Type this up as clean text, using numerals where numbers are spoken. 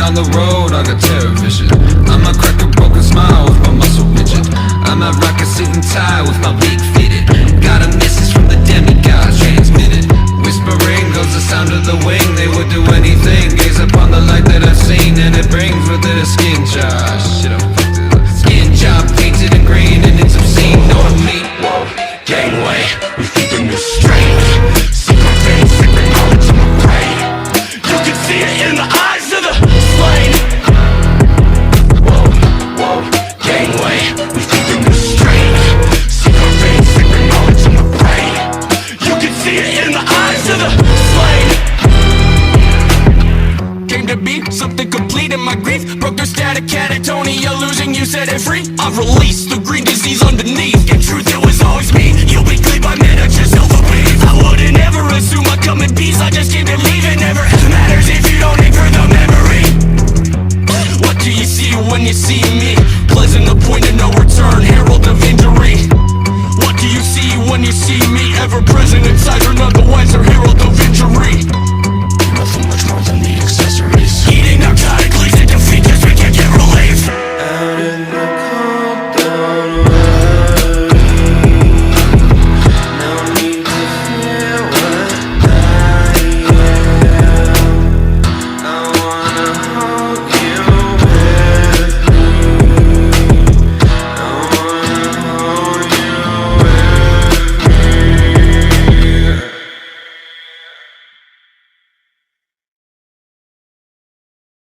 down the road, I got terror vision. I'ma crack a broken smile with my muscle rigid. I'ma rock a suit and tie with my wig fitted. Got a message from the demigods transmitted. Whispering goes the sound of the wing. They would do anything, gaze upon the light that I've seen, and it brings with it a skin job. Shit, I fucked it up. Skin job painted in green, and it's obscene. Know what I mean? Whoa, gangway, we keeping this straight. Secret vein, secret knowledge in my brain. You can see it in the eyes of the slain. Whoa, whoa, gangway, we keeping this straight. Secret vein, secret knowledge in my brain. You can see it in the eyes of the slain. Came to be something complete in my grief. Broke their static catatonia, losing you set it free. I've released the green disease underneath. In truth, it was always me. You'll be clean by miniature self-belief. I wouldn't ever assume I come in peace. I just came to leave. It never matters if you don't